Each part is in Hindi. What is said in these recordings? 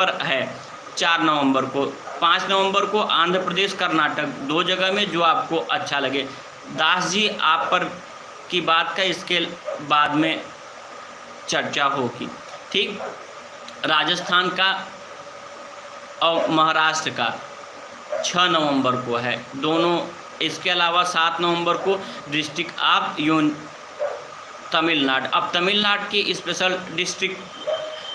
पर है 4 नवंबर को। 5 नवंबर को आंध्र प्रदेश कर्नाटक, 2 जगह में जो आपको अच्छा लगे। दास जी आप पर की बात का इसके बाद में चर्चा होगी, ठीक। राजस्थान का और महाराष्ट्र का 6 नवंबर को है दोनों। इसके अलावा 7 नवंबर को डिस्ट्रिक्ट ऑफ तमिलनाडु। अब तमिलनाडु की स्पेशल डिस्ट्रिक्ट,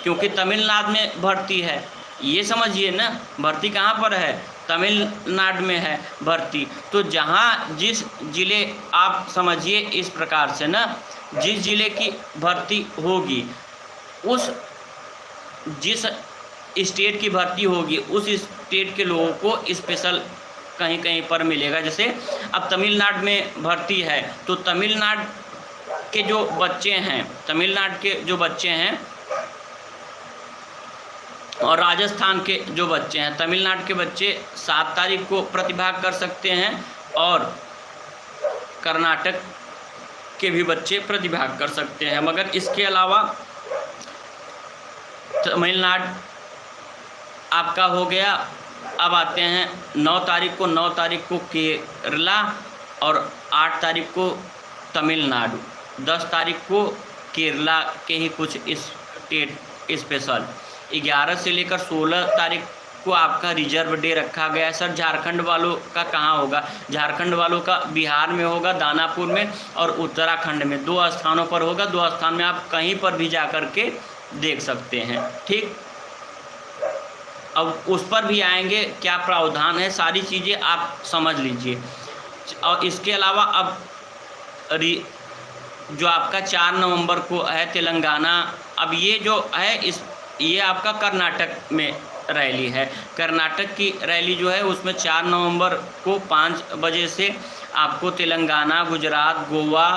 क्योंकि तमिलनाडु में भर्ती है, ये समझिए ना, भर्ती कहाँ पर है, तमिलनाडु में है भर्ती। तो जहाँ जिस ज़िले, आप समझिए इस प्रकार से ना, जिस ज़िले की भर्ती होगी, उस जिस स्टेट की भर्ती होगी उस स्टेट के लोगों को स्पेशल कहीं कहीं पर मिलेगा। जैसे अब तमिलनाडु में भर्ती है तो तमिलनाडु के जो बच्चे हैं और राजस्थान के जो बच्चे हैं, तमिलनाडु के बच्चे 7 तारीख को प्रतिभाग कर सकते हैं और कर्नाटक के भी बच्चे प्रतिभाग कर सकते हैं। मगर इसके अलावा तमिलनाडु आपका हो गया। अब आते हैं 9 तारीख को केरला और 8 तारीख को तमिलनाडु, 10 तारीख को केरला के ही कुछ स्टेट स्पेशल, 11 से लेकर 16 तारीख को आपका रिजर्व डे रखा गया है। सर झारखंड वालों का कहाँ होगा? झारखंड वालों का बिहार में होगा, दानापुर में, और उत्तराखंड में 2 स्थानों पर होगा। 2 स्थान में आप कहीं पर भी जा कर के देख सकते हैं, ठीक। अब उस पर भी आएंगे, क्या प्रावधान है, सारी चीज़ें आप समझ लीजिए। और इसके अलावा अब जो आपका 4 नवंबर को है तेलंगाना, अब ये जो है ये आपका कर्नाटक में रैली है। कर्नाटक की रैली जो है उसमें 4 नवंबर को 5 बजे से आपको तेलंगाना, गुजरात, गोवा,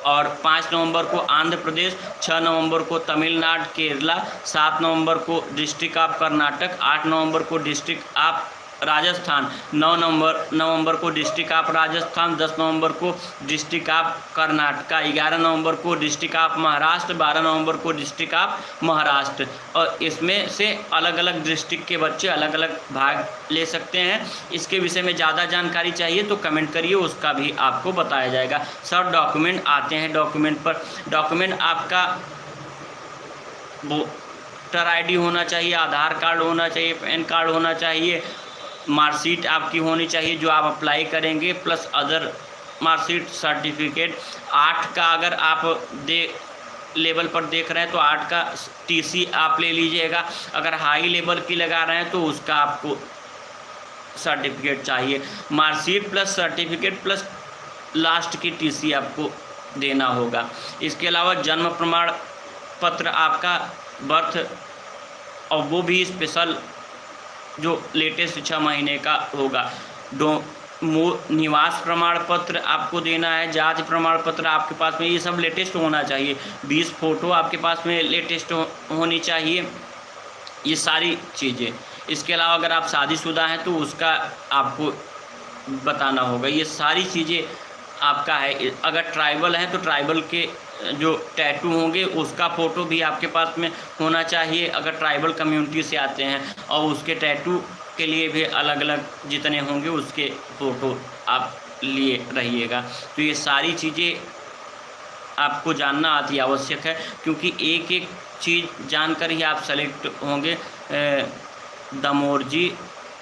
और 5 नवंबर को आंध्र प्रदेश, 6 नवंबर को तमिलनाडु, केरला, 7 नवंबर को डिस्ट्रिक्ट ऑफ कर्नाटक, 8 नवंबर को डिस्ट्रिक्ट ऑफ राजस्थान, 9 नवंबर को डिस्ट्रिक्ट ऑफ राजस्थान, 10 नवंबर को डिस्ट्रिक्ट ऑफ कर्नाटका, 11 नवंबर को डिस्ट्रिक्ट ऑफ महाराष्ट्र, 12 नवंबर को डिस्ट्रिक्ट ऑफ महाराष्ट्र। और इसमें से अलग अलग डिस्ट्रिक्ट के बच्चे अलग अलग भाग ले सकते हैं। इसके विषय में ज़्यादा जानकारी चाहिए तो कमेंट करिए, उसका भी आपको बताया जाएगा। सर डॉक्यूमेंट आते हैं डॉक्यूमेंट पर। डॉक्यूमेंट आपका वोटर ID होना चाहिए, आधार कार्ड होना चाहिए, पैन कार्ड होना चाहिए, मार्कशीट आपकी होनी चाहिए जो आप अप्लाई करेंगे, प्लस अदर मार्कशीट, सर्टिफिकेट। 8 का अगर आप लेवल पर देख रहे हैं तो 8 का TC आप ले लीजिएगा। अगर हाई लेवल की लगा रहे हैं तो उसका आपको सर्टिफिकेट चाहिए। Marksheet plus certificate plus last की TC आपको देना होगा। इसके अलावा जन्म प्रमाण पत्र आपका बर्थ, और वो भी स्पेशल जो लेटेस्ट 6 महीने का होगा। निवास प्रमाण पत्र आपको देना है, जाति प्रमाण पत्र आपके पास में, ये सब लेटेस्ट होना चाहिए। 20 फ़ोटो आपके पास में लेटेस्ट होनी चाहिए, ये सारी चीज़ें। इसके अलावा अगर आप शादीशुदा हैं तो उसका आपको बताना होगा। ये सारी चीज़ें आपका है। अगर ट्राइबल हैं तो ट्राइबल के जो टैटू होंगे उसका फ़ोटो भी आपके पास में होना चाहिए, अगर ट्राइबल कम्युनिटी से आते हैं। और उसके टैटू के लिए भी अलग अलग जितने होंगे उसके फ़ोटो आप लिए रहिएगा। तो ये सारी चीज़ें आपको जानना अति आवश्यक है, क्योंकि एक एक चीज़ जानकर ही आप सेलेक्ट होंगे। दमोरजी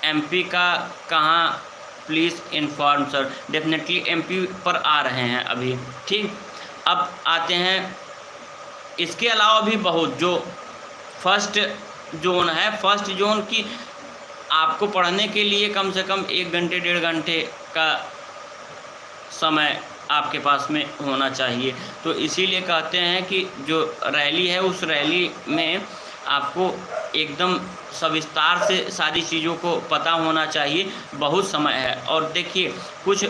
MP का कहाँ, please inform sir. Definitely MP पर आ रहे हैं अभी, ठीक। अब आते हैं, इसके अलावा भी बहुत जो फर्स्ट जोन है, फर्स्ट जोन की आपको पढ़ने के लिए कम से कम 1 घंटे 1.5 घंटे का समय आपके पास में होना चाहिए। तो इसीलिए कहते हैं कि जो रैली है उस रैली में आपको एकदम सविस्तार से सारी चीज़ों को पता होना चाहिए, बहुत समय है। और देखिए कुछ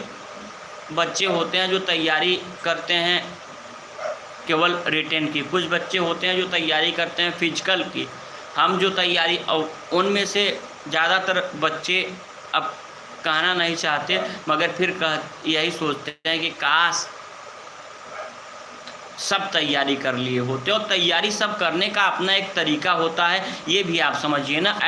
बच्चे होते हैं जो तैयारी करते हैं केवल रिटेन की, कुछ बच्चे होते हैं जो तैयारी करते हैं फिजिकल की। हम जो तैयारी, और उनमें से ज़्यादातर बच्चे अब कहना नहीं चाहते मगर फिर यही सोचते हैं कि काश सब तैयारी कर लिए होते, और तैयारी सब करने का अपना एक तरीका होता है, ये भी आप समझिए ना।